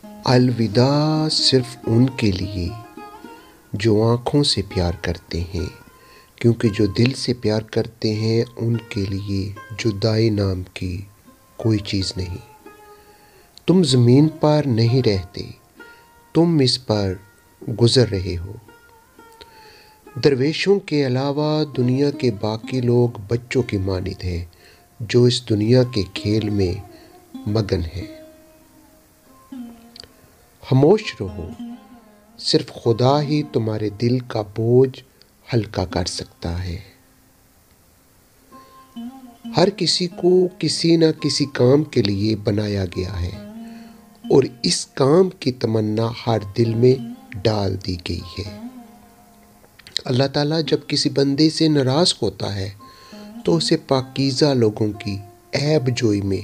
الوداع صرف ان کے لیے جو آنکھوں سے پیار کرتے ہیں، کیونکہ جو دل سے پیار کرتے ہیں ان کے لیے جدائی نام کی کوئی چیز نہیں۔ تم زمین پر نہیں رہتے، تم اس پر گزر رہے ہو۔ درویشوں کے علاوہ دنیا کے باقی لوگ بچوں کی مانند ہیں جو اس دنیا کے کھیل میں مگن ہیں۔ خاموش رہو، صرف خدا ہی تمہارے دل کا بوجھ ہلکا کر سکتا ہے۔ ہر کسی کو کسی نہ کسی کام کے لیے بنایا گیا ہے اور اس کام کی تمنا ہر دل میں ڈال دی گئی ہے۔ اللہ تعالیٰ جب کسی بندے سے ناراض ہوتا ہے تو اسے پاکیزہ لوگوں کی عیب جوئی میں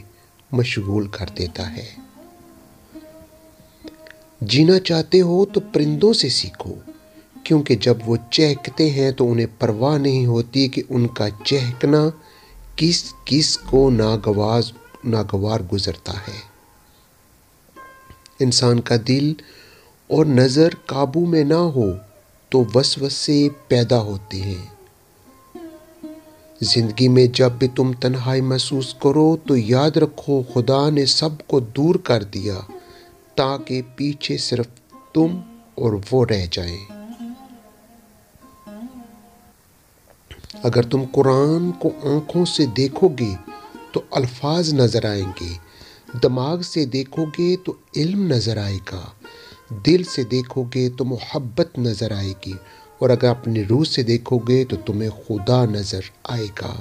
مشغول کر دیتا ہے۔ جینا چاہتے ہو تو پرندوں سے سیکھو، کیونکہ جب وہ چہکتے ہیں تو انہیں پرواہ نہیں ہوتی کہ ان کا چہکنا کس کس کو ناگوار گزرتا ہے۔ انسان کا دل اور نظر قابو میں نہ ہو تو وسوسے پیدا ہوتے ہیں۔ زندگی میں جب بھی تم تنہائی محسوس کرو تو یاد رکھو خدا نے سب کو دور کر دیا تاکہ پیچھے صرف تم اور وہ رہ جائیں۔ اگر تم قرآن کو آنکھوں سے دیکھو گے تو الفاظ نظر آئیں گے، دماغ سے دیکھو گے تو علم نظر آئے گا، دل سے دیکھو گے تو محبت نظر آئے گی، اور اگر اپنی روح سے دیکھو گے تو تمہیں خدا نظر آئے گا۔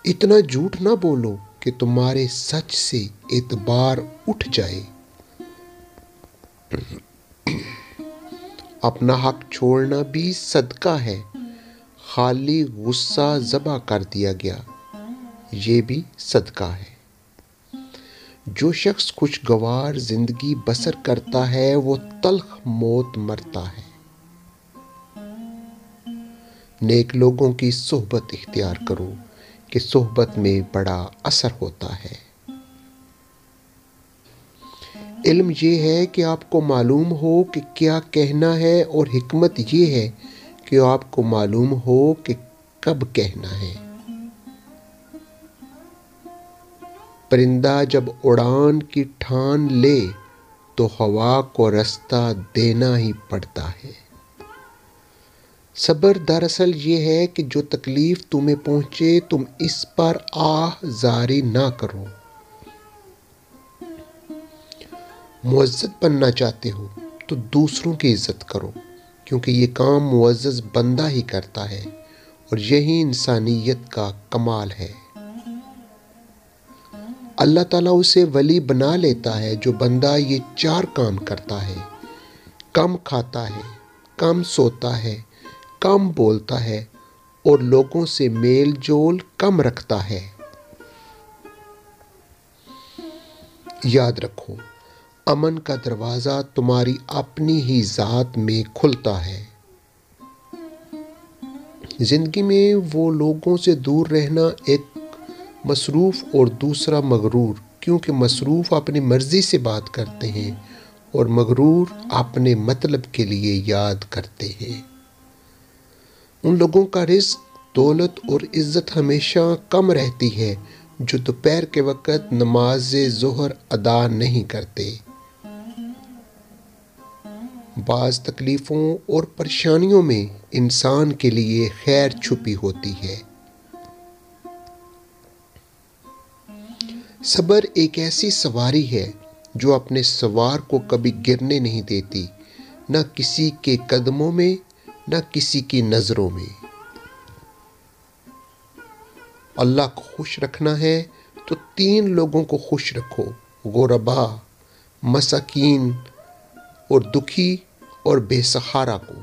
اتنا جھوٹ نہ بولو کہ تمہارے سچ سے اعتبار اٹھ جائے۔ اپنا حق چھوڑنا بھی صدقہ ہے، خالی غصہ ذبح کر دیا گیا یہ بھی صدقہ ہے۔ جو شخص خوشگوار زندگی بسر کرتا ہے وہ تلخ موت مرتا ہے۔ نیک لوگوں کی صحبت اختیار کرو کہ صحبت میں بڑا اثر ہوتا ہے۔ علم یہ ہے کہ آپ کو معلوم ہو کہ کیا کہنا ہے، اور حکمت یہ ہے کہ آپ کو معلوم ہو کہ کب کہنا ہے۔ پرندہ جب اڑان کی ٹھان لے تو ہوا کو رستہ دینا ہی پڑتا ہے۔ صبر دراصل یہ ہے کہ جو تکلیف تمہیں پہنچے تم اس پر آہ زاری نہ کرو۔ معزز بننا چاہتے ہو تو دوسروں کی عزت کرو، کیونکہ یہ کام معزز بندہ ہی کرتا ہے اور یہی انسانیت کا کمال ہے۔ اللہ تعالیٰ اسے ولی بنا لیتا ہے جو بندہ یہ 4 کام کرتا ہے: کم کھاتا ہے، کم سوتا ہے، کم بولتا ہے اور لوگوں سے میل جول کم رکھتا ہے۔ یاد رکھو، امن کا دروازہ تمہاری اپنی ہی ذات میں کھلتا ہے۔ زندگی میں وہ لوگوں سے دور رہنا، ایک مصروف اور دوسرا مغرور، کیونکہ مصروف اپنی مرضی سے بات کرتے ہیں اور مغرور اپنے مطلب کے لیے یاد کرتے ہیں۔ ان لوگوں کا رزق، دولت اور عزت ہمیشہ کم رہتی ہے جو دوپہر کے وقت نماز ظہر ادا نہیں کرتے۔ بعض تکلیفوں اور پریشانیوں میں انسان کے لیے خیر چھپی ہوتی ہے۔ صبر ایک ایسی سواری ہے جو اپنے سوار کو کبھی گرنے نہیں دیتی، نہ کسی کے قدموں میں نہ کسی کی نظروں میں۔ اللہ کو خوش رکھنا ہے تو 3 لوگوں کو خوش رکھو: غربا، مساکین اور دکھی اور بے سہارا کو۔